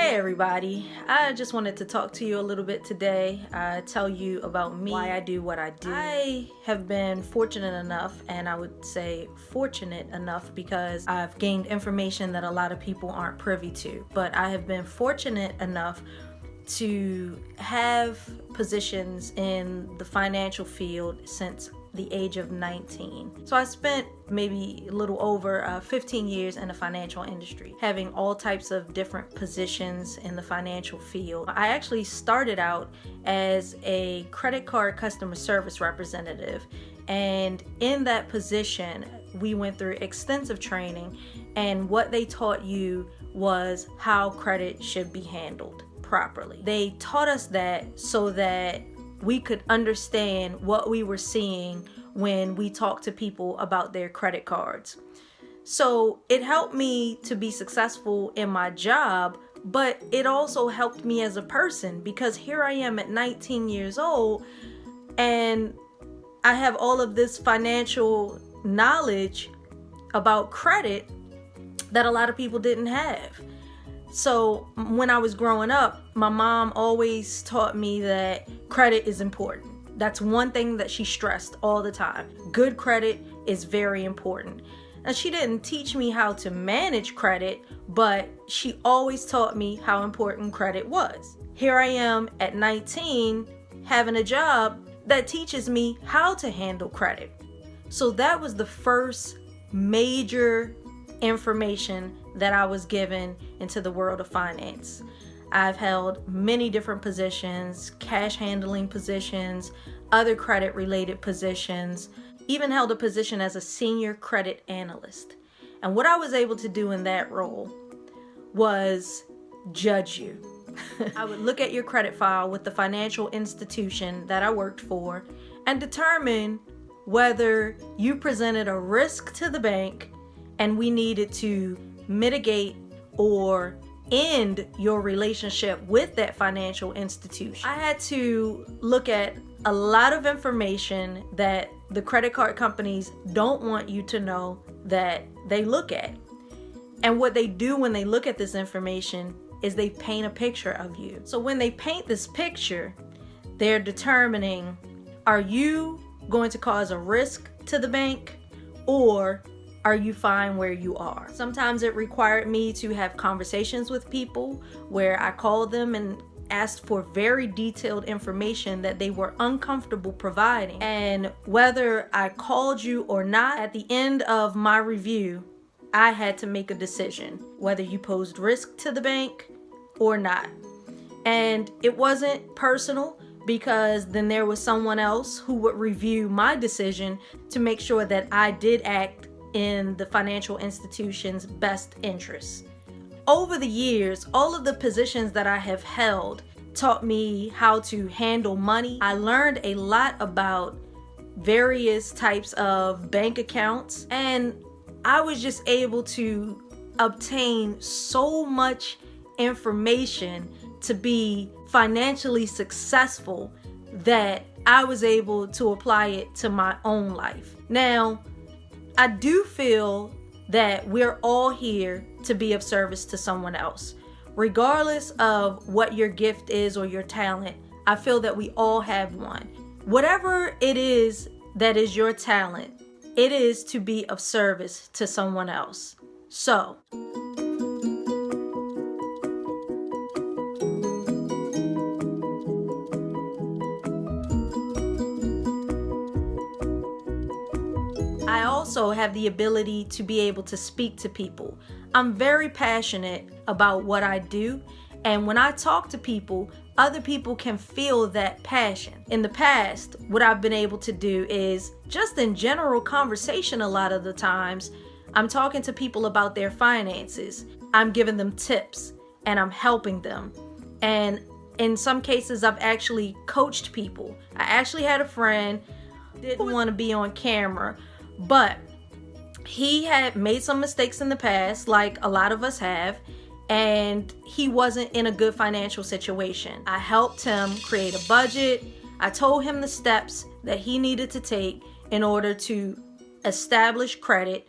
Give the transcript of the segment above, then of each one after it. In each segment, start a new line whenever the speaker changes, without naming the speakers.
Hey everybody, I just wanted to talk to you a little bit today, tell you about me, why I do what I do. I have been fortunate enough, and I would say fortunate enough because I've gained information that a lot of people aren't privy to, but I have been fortunate enough to have positions in the financial field since the age of 19. So I spent maybe a little over 15 years in the financial industry, having all types of different positions in the financial field. I actually started out as a credit card customer service representative, and in that position we went through extensive training, and what they taught you was how credit should be handled properly. They taught us that so that we could understand what we were seeing when we talked to people about their credit cards. So it helped me to be successful in my job, but it also helped me as a person, because here I am at 19 years old and I have all of this financial knowledge about credit that a lot of people didn't have. So when I was growing up, my mom always taught me that credit is important. That's one thing that she stressed all the time. Good credit is very important. And she didn't teach me how to manage credit, but she always taught me how important credit was. Here I am at 19, having a job that teaches me how to handle credit. So that was the first major information that I was given into the world of finance. I've held many different positions, cash handling positions, other credit related positions, even held a position as a senior credit analyst. And what I was able to do in that role was judge you. I would look at your credit file with the financial institution that I worked for and determine whether you presented a risk to the bank and we needed to mitigate or end your relationship with that financial institution. I had to look at a lot of information that the credit card companies don't want you to know that they look at. And what they do when they look at this information is they paint a picture of you. So when they paint this picture, they're determining, are you going to cause a risk to the bank, or are you fine where you are? Sometimes it required me to have conversations with people where I called them and asked for very detailed information that they were uncomfortable providing. And whether I called you or not, at the end of my review, I had to make a decision whether you posed risk to the bank or not. And it wasn't personal, because then there was someone else who would review my decision to make sure that I did act in the financial institution's best interests. Over the years, all of the positions that I have held taught me how to handle money. I learned a lot about various types of bank accounts, and I was just able to obtain so much information to be financially successful that I was able to apply it to my own life. Now, I do feel that we're all here to be of service to someone else. Regardless of what your gift is or your talent, I feel that we all have one. Whatever it is that is your talent, it is to be of service to someone else. So, I also have the ability to be able to speak to people. I'm very passionate about what I do, and when I talk to people, other people can feel that passion. In the past, what I've been able to do is just in general conversation, a lot of the times, I'm talking to people about their finances. I'm giving them tips and I'm helping them. And in some cases, I've actually coached people. I actually had a friend who didn't want to be on camera, but he had made some mistakes in the past, like a lot of us have, and he wasn't in a good financial situation. I helped him create a budget. I told him the steps that he needed to take in order to establish credit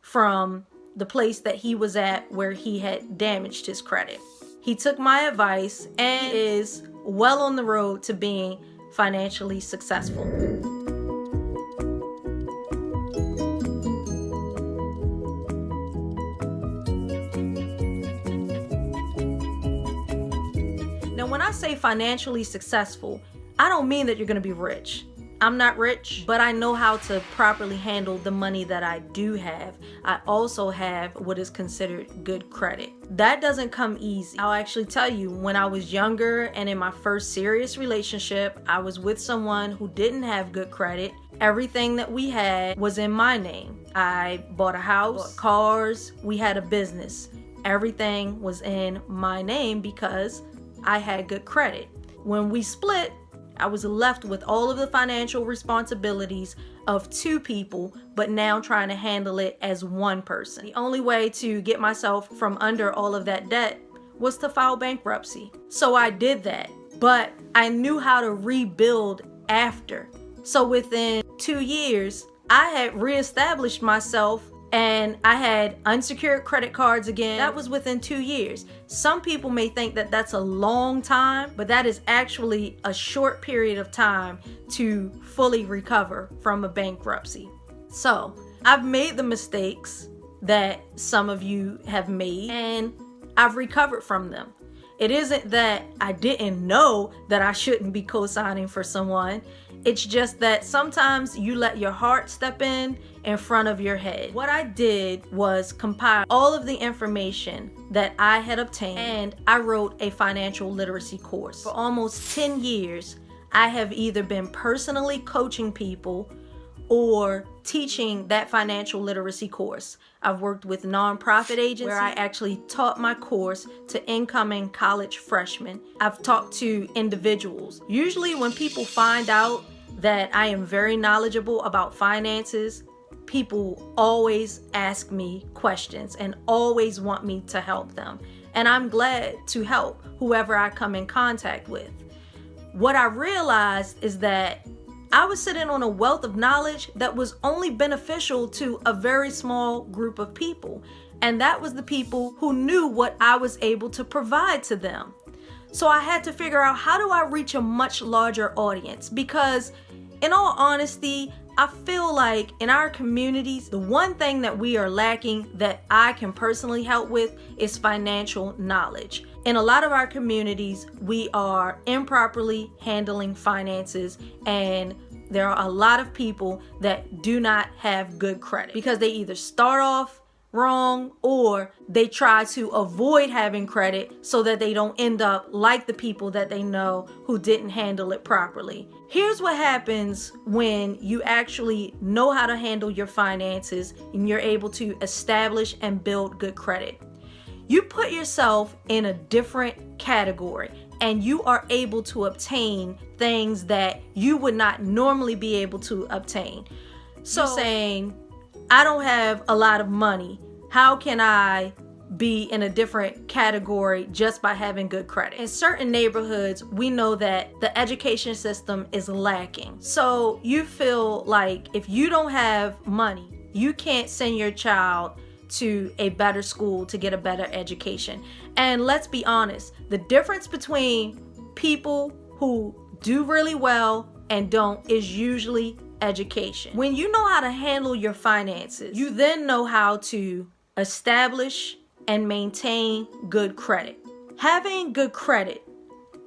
from the place that he was at where he had damaged his credit. He took my advice and is well on the road to being financially successful. Now, when I say financially successful, I don't mean that you're gonna be rich. I'm not rich, but I know how to properly handle the money that I do have. I also have what is considered good credit. That doesn't come easy. I'll actually tell you, when I was younger and in my first serious relationship, I was with someone who didn't have good credit. Everything that we had was in my name. I bought a house, bought cars, we had a business. Everything was in my name because I had good credit. When we split, I was left with all of the financial responsibilities of two people, but now trying to handle it as one person. The only way to get myself from under all of that debt was to file bankruptcy. So I did that, but I knew how to rebuild after. So within 2 years, I had reestablished myself and I had unsecured credit cards again. That was within 2 years. Some people may think that that's a long time, but that is actually a short period of time to fully recover from a bankruptcy. So I've made the mistakes that some of you have made and I've recovered from them. It isn't that I didn't know that I shouldn't be co-signing for someone. It's just that sometimes you let your heart step in front of your head. What I did was compile all of the information that I had obtained and I wrote a financial literacy course. For almost 10 years, I have either been personally coaching people or teaching that financial literacy course. I've worked with nonprofit agencies where I actually taught my course to incoming college freshmen. I've talked to individuals. Usually when people find out that I am very knowledgeable about finances, people always ask me questions and always want me to help them. And I'm glad to help whoever I come in contact with. What I realized is that I was sitting on a wealth of knowledge that was only beneficial to a very small group of people. And that was the people who knew what I was able to provide to them. So I had to figure out, how do I reach a much larger audience? Because in all honesty, I feel like in our communities, the one thing that we are lacking that I can personally help with is financial knowledge. In a lot of our communities, we are improperly handling finances, and there are a lot of people that do not have good credit because they either start off wrong or they try to avoid having credit so that they don't end up like the people that they know who didn't handle it properly. Here's what happens when you actually know how to handle your finances and you're able to establish and build good credit. You put yourself in a different category and you are able to obtain things that you would not normally be able to obtain. So saying, I don't have a lot of money. How can I be in a different category just by having good credit? In certain neighborhoods, we know that the education system is lacking. So you feel like if you don't have money, you can't send your child to a better school to get a better education. And let's be honest, the difference between people who do really well and don't is usually education. When you know how to handle your finances, you then know how to establish and maintain good credit. Having good credit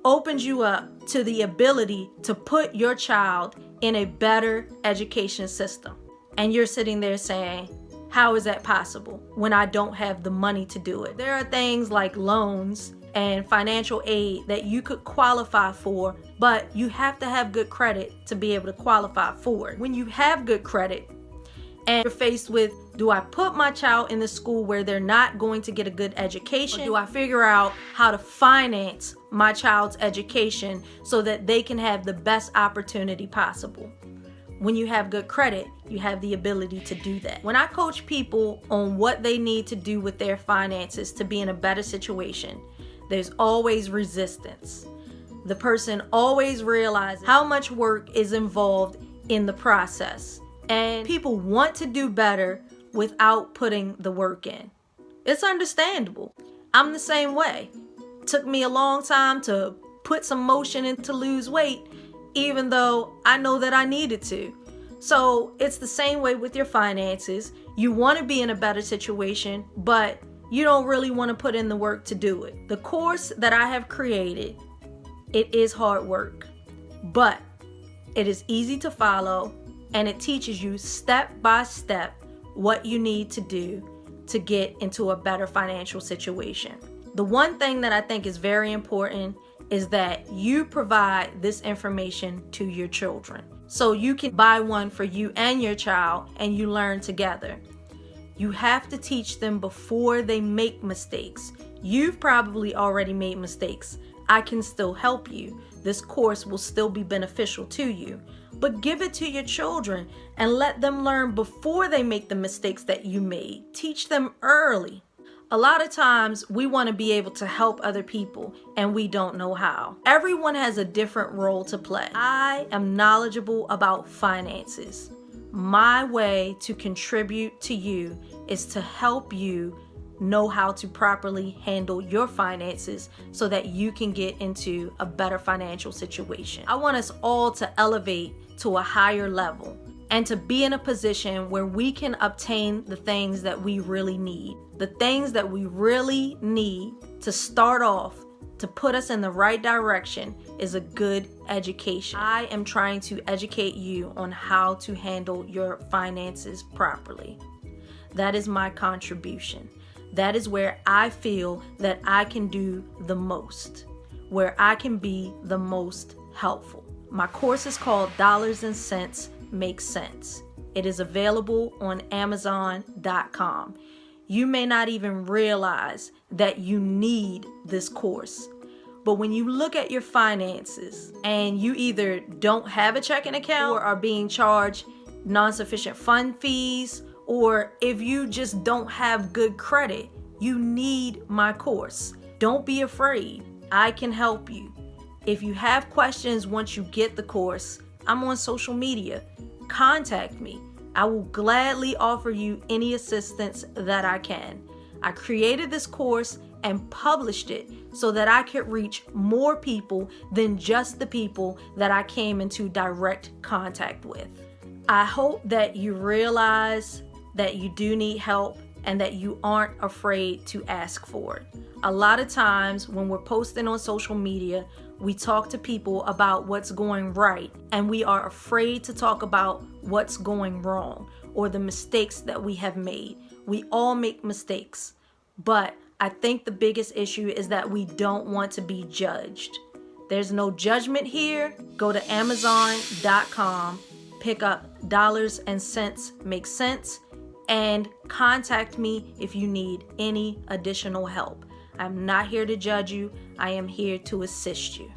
opens you up to the ability to put your child in a better education system. And you're sitting there saying, how is that possible when I don't have the money to do it? There are things like loans and financial aid that you could qualify for, but you have to have good credit to be able to qualify for it. When you have good credit and you're faced with, do I put my child in the school where they're not going to get a good education? Or do I figure out how to finance my child's education so that they can have the best opportunity possible? When you have good credit, you have the ability to do that. When I coach people on what they need to do with their finances to be in a better situation, there's always resistance. The person always realizes how much work is involved in the process. And people want to do better without putting the work in. It's understandable. I'm the same way. Took me a long time to put some motion in to lose weight, even though I know that I needed to. So it's the same way with your finances. You want to be in a better situation, but you don't really want to put in the work to do it. The course that I have created, it is hard work, but it is easy to follow, and it teaches you step by step what you need to do to get into a better financial situation. The one thing that I think is very important is that you provide this information to your children. So you can buy one for you and your child, and you learn together. You have to teach them before they make mistakes. You've probably already made mistakes. I can still help you. This course will still be beneficial to you. But give it to your children and let them learn before they make the mistakes that you made. Teach them early. A lot of times we want to be able to help other people and we don't know how. Everyone has a different role to play. I am knowledgeable about finances. My way to contribute to you is to help you know how to properly handle your finances so that you can get into a better financial situation. I want us all to elevate to a higher level and to be in a position where we can obtain the things that we really need. The things that we really need to start off, to put us in the right direction, is a good education. I am trying to educate you on how to handle your finances properly. That is my contribution. That is where I feel that I can do the most, where I can be the most helpful. My course is called Dollars and Cents Make Sense. It is available on Amazon.com. You may not even realize that you need this course. But when you look at your finances and you either don't have a checking account or are being charged non-sufficient fund fees, or if you just don't have good credit, you need my course. Don't be afraid. I can help you. If you have questions once you get the course, I'm on social media. Contact me. I will gladly offer you any assistance that I can. I created this course and published it so that I could reach more people than just the people that I came into direct contact with. I hope that you realize that you do need help and that you aren't afraid to ask for it. A lot of times when we're posting on social media, we talk to people about what's going right, and we are afraid to talk about what's going wrong or the mistakes that we have made. We all make mistakes, but I think the biggest issue is that we don't want to be judged. There's no judgment here. Go to Amazon.com, pick up Dollars and Cents Make Sense, and contact me if you need any additional help. I'm not here to judge you. I am here to assist you.